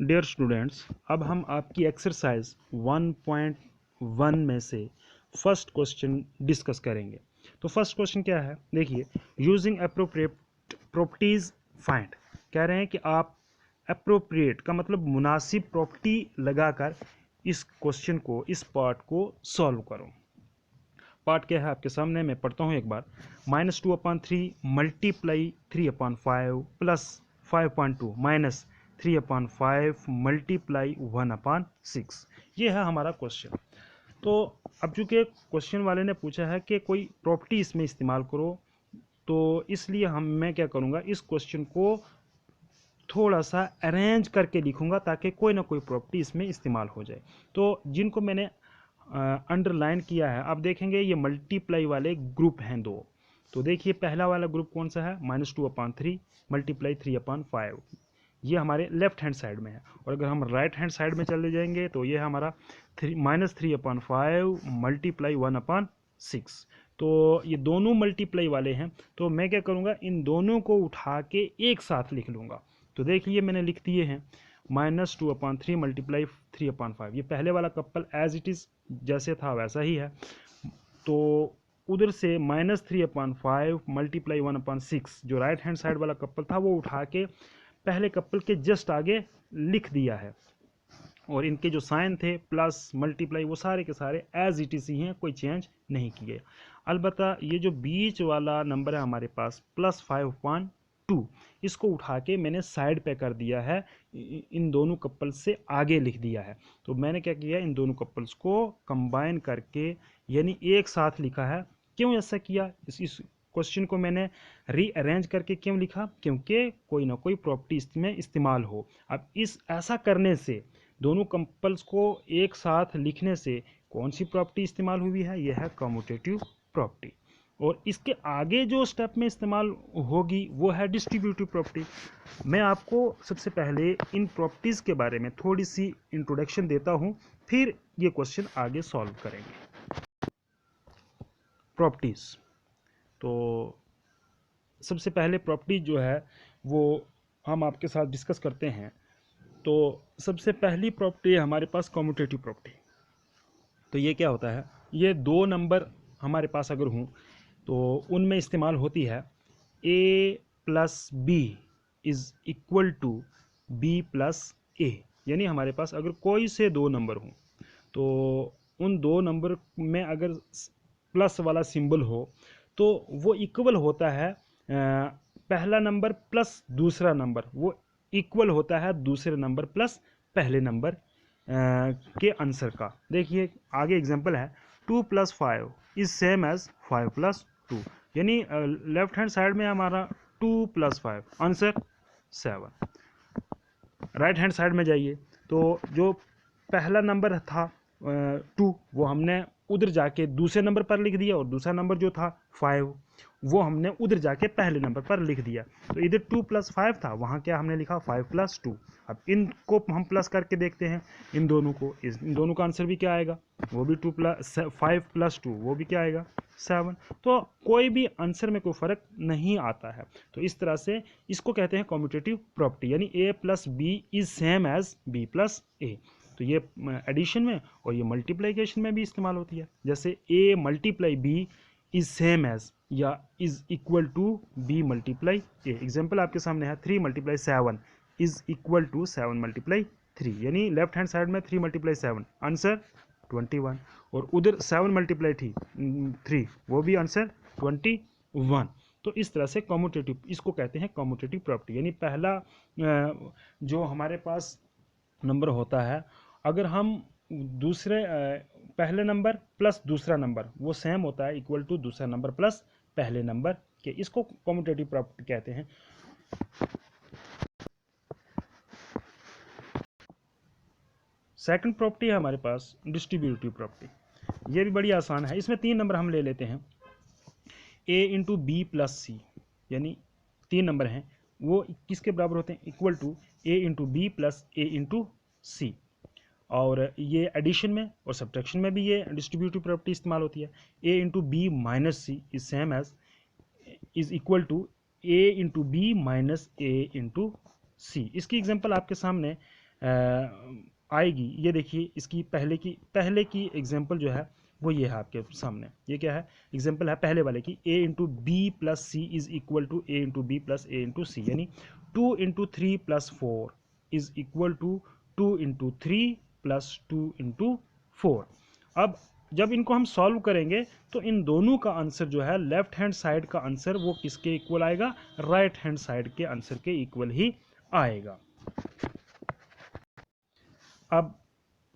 Dear students, अब हम आपकी एक्सरसाइज 1.1 में से फर्स्ट क्वेश्चन डिस्कस करेंगे। तो फर्स्ट क्वेश्चन क्या है, देखिए, यूजिंग अप्रोप्रिएट प्रॉपर्टीज फाइंड। कह रहे हैं कि आप अप्रोप्रिएट का मतलब मुनासिब प्रॉपर्टी लगाकर इस क्वेश्चन को, इस पार्ट को सॉल्व करो। पार्ट क्या है आपके सामने, मैं पढ़ता हूँ एक बार। -2/3 मल्टीप्लाई 3/5 प्लस 5.2 माइनस 3/5 मल्टीप्लाई 1/6। ये है हमारा क्वेश्चन। तो अब चूंकि क्वेश्चन वाले ने पूछा है कि कोई प्रॉपर्टी इसमें इस्तेमाल करो, तो इसलिए मैं क्या करूँगा, इस क्वेश्चन को थोड़ा सा अरेंज करके लिखूंगा ताकि कोई ना कोई प्रॉपर्टी इसमें इस्तेमाल हो जाए। तो जिनको मैंने अंडरलाइन किया है, आप देखेंगे ये मल्टीप्लाई वाले ग्रुप हैं दो। तो देखिए पहला वाला ग्रुप कौन सा है, -2/3 मल्टीप्लाई 3/5। ये हमारे लेफ्ट हैंड साइड में है। और अगर हम राइट हैंड साइड में चले जाएंगे तो ये हमारा -3/5 मल्टीप्लाई 1/6। तो ये दोनों मल्टीप्लाई वाले हैं, तो मैं क्या करूँगा, इन दोनों को उठा के एक साथ लिख लूँगा। तो देखिए मैंने लिख दिए हैं -2/3 मल्टीप्लाई 3/5। ये पहले वाला कपल एज इट इज़ जैसे था वैसा ही है। तो उधर से -3/5 मल्टीप्लाई 1/6 जो राइट हैंड साइड वाला कपल था वो उठा के पहले कपल के जस्ट आगे लिख दिया है। और इनके जो साइन थे प्लस मल्टीप्लाई वो सारे के सारे एज इट इज ही हैं, कोई चेंज नहीं किए। अलबत्ता ये जो बीच वाला नंबर है हमारे पास +5.2, इसको उठा के मैंने साइड पे कर दिया है, इन दोनों कपल्स से आगे लिख दिया है। तो मैंने क्या किया, इन दोनों कपल्स को कंबाइन करके यानी एक साथ लिखा है। क्यों ऐसा किया, इस क्वेश्चन को मैंने रीअरेंज करके क्यों लिखा, क्योंकि कोई ना कोई प्रॉपर्टी इसमें इस्तेमाल हो। अब इस ऐसा करने से, दोनों कंपल्स को एक साथ लिखने से कौन सी प्रॉपर्टी इस्तेमाल हुई है, यह है कम्यूटेटिव प्रॉपर्टी। और इसके आगे जो स्टेप में इस्तेमाल होगी वो है डिस्ट्रीब्यूटिव प्रॉपर्टी। मैं आपको सबसे पहले इन प्रॉपर्टीज़ के बारे में थोड़ी सी इंट्रोडक्शन देता हूँ, फिर ये क्वेश्चन आगे सॉल्व करेंगे। प्रॉपर्टीज़, तो सबसे पहले प्रॉपर्टी जो है वो हम आपके साथ डिस्कस करते हैं। तो सबसे पहली प्रॉपर्टी है हमारे पास कम्यूटेटिव प्रॉपर्टी। तो ये क्या होता है, ये दो नंबर हमारे पास अगर हों तो उनमें इस्तेमाल होती है a + b is equal to b + a। यानी हमारे पास अगर कोई से दो नंबर हों तो उन दो नंबर में अगर प्लस वाला सिंबल हो तो वो इक्वल होता है पहला नंबर प्लस दूसरा नंबर, वो इक्वल होता है दूसरे नंबर प्लस पहले नंबर के आंसर का। देखिए आगे एग्जांपल है 2 + 5 इज सेम एज 5 + 2। यानी लेफ्ट हैंड साइड में हमारा 2 + 5 आंसर 7। राइट हैंड साइड में जाइए तो जो पहला नंबर था 2 वो हमने उधर जाके दूसरे नंबर पर लिख दिया, और दूसरा नंबर जो था 5 वो हमने उधर जाके पहले नंबर पर लिख दिया। तो इधर 2 + 5 था, वहाँ क्या हमने लिखा 5 + 2। अब इनको हम प्लस करके देखते हैं, इन दोनों को, इन दोनों का आंसर भी क्या आएगा, वो भी 5 + 2, वो भी क्या आएगा 7। तो कोई भी आंसर में कोई फ़र्क नहीं आता है। तो इस तरह से इसको कहते हैं कम्यूटेटिव प्रॉपर्टी, यानी a + b is same as b + a। तो ये एडिशन में और ये मल्टीप्लिकेशन में भी इस्तेमाल होती है। जैसे a × b is same as या is equal to b × a। Example आपके सामने है 3 × 7 इज इक्वल टू 7 × 3। यानी लेफ्ट हैंड साइड में 3 × 7 आंसर 21, और उधर 7 × 3 वो भी आंसर 21। तो इस तरह से कम्यूटेटिव, इसको कहते हैं कम्यूटेटिव प्रॉपर्टी। यानी पहला जो हमारे पास नंबर होता है, अगर हम दूसरे पहले नंबर प्लस दूसरा नंबर वो सेम होता है, इक्वल टू दूसरा नंबर प्लस पहले नंबर के, इसको कम्यूटेटिव प्रॉपर्टी कहते हैं। सेकंड प्रॉपर्टी है हमारे पास डिस्ट्रीब्यूटिव प्रॉपर्टी। ये भी बड़ी आसान है। इसमें 3 नंबर हम ले लेते हैं, a × b + c, यानी 3 नंबर हैं, वो किसके बराबर होते हैं, equal to a × b + a × c। और ये एडिशन में और सब्ट्रैक्शन में भी ये डिस्ट्रीब्यूटिव प्रॉपर्टी इस्तेमाल होती है। a × b - c is same as is equal to a × b - a × c। इसकी एग्जांपल आपके सामने आएगी। ये देखिए इसकी पहले की एग्जांपल जो है वो ये है आपके सामने। ये क्या है, एग्जांपल है पहले वाले की, a into B plus C is equal to a into B plus a into C, यानी 2 into 3 plus 4 is equal to 2 into 3 plus 2 into 4। अब जब इनको हम सॉल्व करेंगे तो इन दोनों का आंसर जो है, लेफ्ट हैंड साइड का आंसर वो किसके इक्वल आएगा, राइट हैंड साइड के आंसर के इक्वल ही आएगा। अब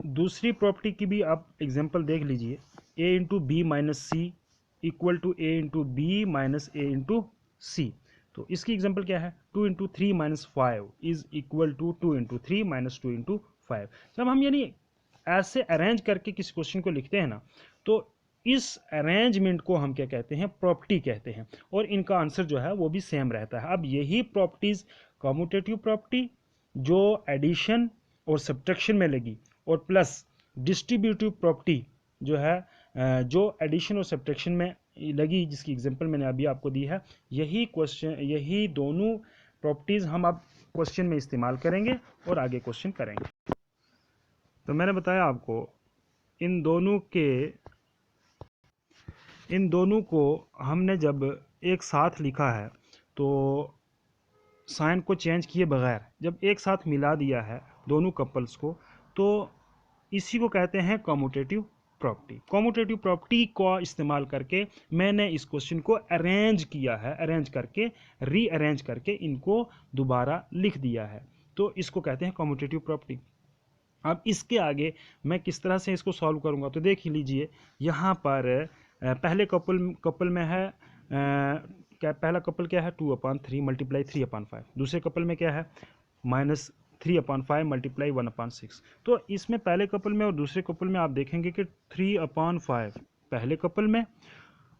दूसरी प्रॉपर्टी की भी आप एग्जांपल देख लीजिए, a into B minus C equal to a into B minus a into C. तो इसकी एग्जांपल क्या है, 2 into 3 minus 5 is equal to 2 into 3 minus 2 into 5। जब हम यानी ऐसे अरेंज करके किसी क्वेश्चन को लिखते हैं ना, तो इस अरेंजमेंट को हम क्या कहते हैं, प्रॉपर्टी कहते हैं, और इनका आंसर जो है वो भी सेम रहता है। अब यही प्रॉपर्टीज कम्यूटेटिव प्रॉपर्टी जो एडिशन और सब्ट्रैक्शन में लगी, और प्लस डिस्ट्रीब्यूटिव प्रॉपर्टी जो है जो एडिशन और सब्ट्रैक्शन में लगी, जिसकी एग्जांपल मैंने अभी आपको दी है, यही दोनों प्रॉपर्टीज हम अब क्वेश्चन में इस्तेमाल करेंगे और आगे क्वेश्चन करेंगे। तो मैंने बताया आपको इन दोनों को हमने जब एक साथ लिखा है तो साइन को चेंज किए बगैर जब एक साथ मिला दिया है दोनों कपल्स को, तो इसी को कहते हैं कम्यूटेटिव प्रॉपर्टी। कम्यूटेटिव प्रॉपर्टी को इस्तेमाल करके मैंने इस क्वेश्चन को अरेंज किया है, अरेंज करके रीअरेंज करके इनको दोबारा लिख दिया है, तो इसको कहते हैं कम्यूटेटिव प्रॉपर्टी। अब इसके आगे मैं किस तरह से इसको सॉल्व करूंगा, तो देख लीजिए यहाँ पर पहले कपल में है क्या, पहला कपल क्या है, 2/3 मल्टीप्लाई 3/5। दूसरे कपल में क्या है, -3/5 मल्टीप्लाई 1/6। तो इसमें पहले कपल में और दूसरे कपल में आप देखेंगे कि 3/5 पहले कपल में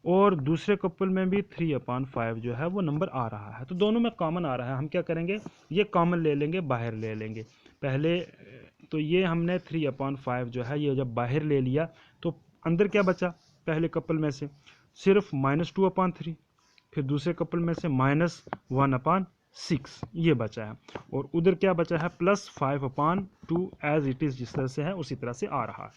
और दूसरे कपल में भी 3/5 जो है वो नंबर आ रहा है, तो दोनों में कॉमन आ रहा है। हम क्या करेंगे, ये कॉमन ले लेंगे, बाहर ले लेंगे पहले। तो ये हमने 3/5 जो है ये जब बाहर ले लिया तो अंदर क्या बचा, पहले कपल में से सिर्फ -2/3, फिर दूसरे कपल में से -1/6 ये बचा है, और उधर क्या बचा है, +5/2 एज इट इज़ जिस तरह से है उसी तरह से आ रहा है।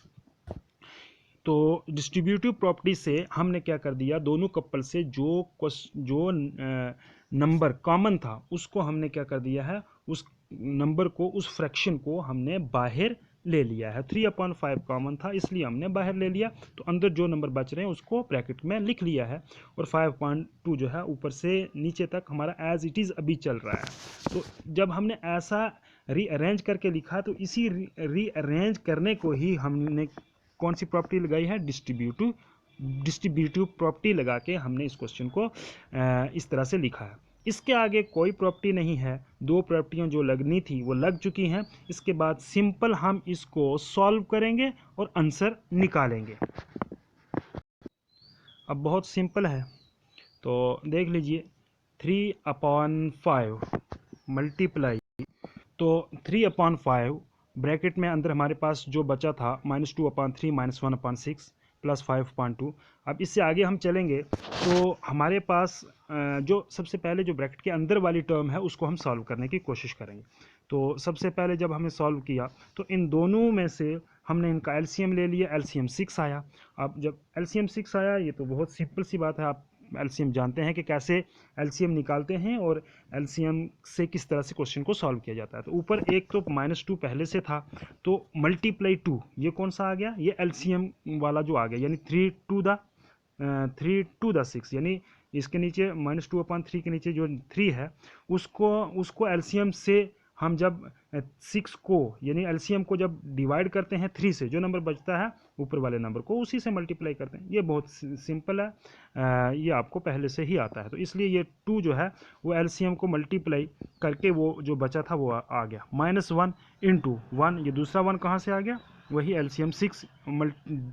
तो डिस्ट्रीब्यूटिव प्रॉपर्टी से हमने क्या कर दिया, दोनों कपल से जो नंबर कॉमन था उसको हमने क्या कर दिया है, उस नंबर को, उस फ्रैक्शन को हमने बाहर ले लिया है। 3/5 कॉमन था इसलिए हमने बाहर ले लिया, तो अंदर जो नंबर बच रहे हैं उसको ब्रैकेट में लिख लिया है, और 5/2 जो है ऊपर से नीचे तक हमारा एज इट इज़ अभी चल रहा है। तो जब हमने ऐसा रीअरेंज करके लिखा, तो इसी रीअरेंज करने को ही हमने कौन सी प्रॉपर्टी लगाई है, डिस्ट्रीब्यूटिव प्रॉपर्टी लगा के हमने इस क्वेश्चन को इस तरह से लिखा है। इसके आगे कोई प्रॉपर्टी नहीं है, दो प्रॉपर्टियां जो लगनी थी वो लग चुकी हैं। इसके बाद सिंपल हम इसको सॉल्व करेंगे और आंसर निकालेंगे। अब बहुत सिंपल है, तो देख लीजिए 3/5 मल्टीप्लाई, तो 3/5 ब्रैकेट में अंदर हमारे पास जो बचा था -2/3 -1/6 +5/2। अब इससे आगे हम चलेंगे तो हमारे पास जो सबसे पहले जो ब्रैकेट के अंदर वाली टर्म है उसको हम सॉल्व करने की कोशिश करेंगे। तो सबसे पहले जब हमने सॉल्व किया तो इन दोनों में से हमने इनका एलसीएम ले लिया, एलसीएम 6 आया। अब जब एलसीएम 6 आया, ये तो बहुत सिंपल सी बात है, आप एलसीएम जानते हैं कि कैसे एलसीएम निकालते हैं और एलसीएम से किस तरह से क्वेश्चन को सॉल्व किया जाता है। तो ऊपर एक तो -2 पहले से था, तो मल्टीप्लाई 2 ये कौन सा आ गया, ये एलसीएम वाला जो आ गया, यानी 3 to the 6, यानी इसके नीचे -2/3 के नीचे जो 3 है उसको एलसीएम से हम जब 6 को यानी एलसीएम को जब डिवाइड करते हैं 3 से, जो नंबर बचता है ऊपर वाले नंबर को उसी से मल्टीप्लाई करते हैं। ये बहुत सिंपल है, ये आपको पहले से ही आता है। तो इसलिए ये 2 जो है वो एलसीएम को मल्टीप्लाई करके वो जो बचा था वो आ गया, -1 × 1, ये दूसरा 1 कहाँ से आ गया, वही एलसीएम 6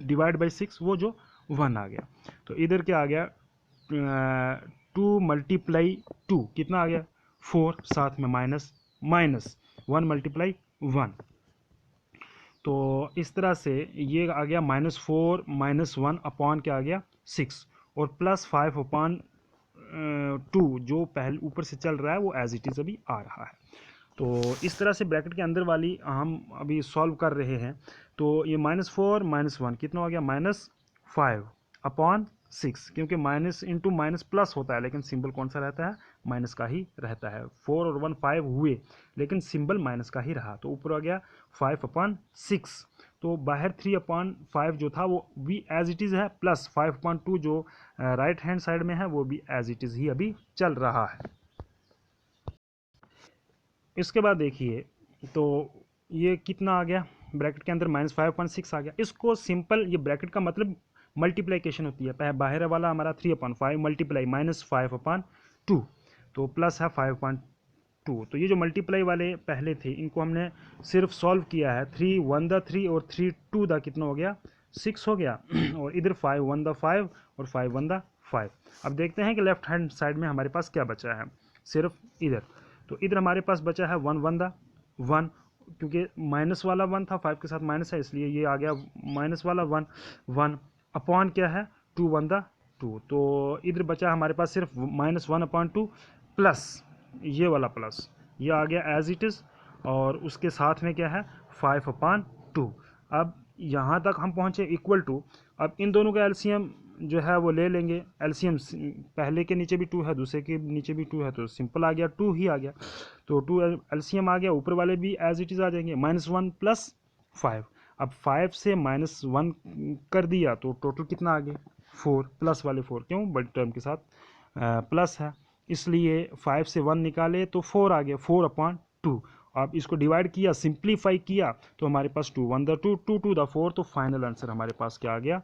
डिवाइड बाई 6 वो जो 1 आ गया। तो इधर क्या आ गया, 2 × 2 कितना आ गया, 4, साथ में माइनस 1 × 1। तो इस तरह से ये आ गया -4 -1 अपॉन क्या आ गया 6, और +5/2 जो पहले ऊपर से चल रहा है वो एज इट इज़ अभी आ रहा है। तो इस तरह से ब्रैकेट के अंदर वाली हम अभी सॉल्व कर रहे हैं। तो ये -4 -1 कितना हो गया, -5/6, क्योंकि माइनस इंटू माइनस प्लस होता है लेकिन सिंबल कौन सा रहता है, माइनस का ही रहता है। 4 और 1 5 हुए लेकिन सिंबल माइनस का ही रहा, तो ऊपर आ गया 5/6। तो बाहर 3/5 जो था वो भी एज इट इज़ है, प्लस 5/2 जो राइट हैंड साइड में है वो भी एज इट इज़ ही अभी चल रहा है। इसके बाद देखिए, तो ये कितना आ गया ब्रैकेट के अंदर, -5/6 आ गया। इसको सिंपल, ये ब्रैकेट का मतलब मल्टीप्लिकेशन होती है, बाहर वाला हमारा 3/5 मल्टीप्लाई -5/2, तो प्लस है 5/2। तो ये जो मल्टीप्लाई वाले पहले थे इनको हमने सिर्फ सॉल्व किया है। 3 1 द 3 और 3 2 द कितना हो गया, 6 हो गया और इधर 5 1 द 5 और 5 1 द 5। अब देखते हैं कि लेफ्ट हैंड साइड में हमारे पास क्या बचा है, सिर्फ इधर। तो इधर हमारे पास बचा है 1 1 द 1, क्योंकि माइनस वाला 1 था, 5 के साथ माइनस है इसलिए ये आ गया माइनस वाला 1 1 अपॉन क्या है 2 1 द 2। तो इधर बचा हमारे पास सिर्फ -1/2 प्लस ये वाला प्लस, ये आ गया एज इट इज़, और उसके साथ में क्या है 5/2। अब यहाँ तक हम पहुँचे इक्वल टू, अब इन दोनों का एलसीएम जो है वो ले लेंगे। एलसीएम पहले के नीचे भी 2 है, दूसरे के नीचे भी 2 है, तो सिंपल आ गया 2 ही आ गया। तो 2 एलसीएम आ गया, ऊपर वाले भी एज इट इज़ आ जाएंगे, -1 + 5। अब 5 से -1 कर दिया तो टोटल कितना आ गया 4, प्लस वाले 4, क्यों बड़ी टर्म के साथ प्लस है इसलिए 5 से 1 निकाले तो 4 आ गया, 4/2। अब इसको डिवाइड किया, सिंप्लीफाई किया तो हमारे पास 2 1 द 2 2 2 द 4, तो फाइनल आंसर हमारे पास क्या आ गया,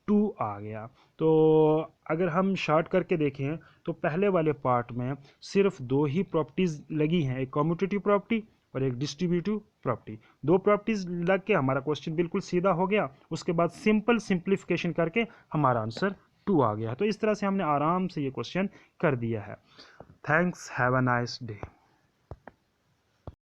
2 आ गया। तो अगर हम शॉर्ट करके देखें तो पहले वाले पार्ट में सिर्फ 2 ही प्रॉपर्टीज़ लगी हैं, एक कम्यूटेटिव प्रॉपर्टी और एक डिस्ट्रीब्यूटिव प्रॉपर्टी। 2 प्रॉपर्टीज़ लग के हमारा क्वेश्चन बिल्कुल सीधा हो गया। उसके बाद सिंपल सिंप्लीफिकेशन करके हमारा आंसर 2 आ गया। तो इस तरह से हमने आराम से ये क्वेश्चन कर दिया है। Thanks, have a nice day.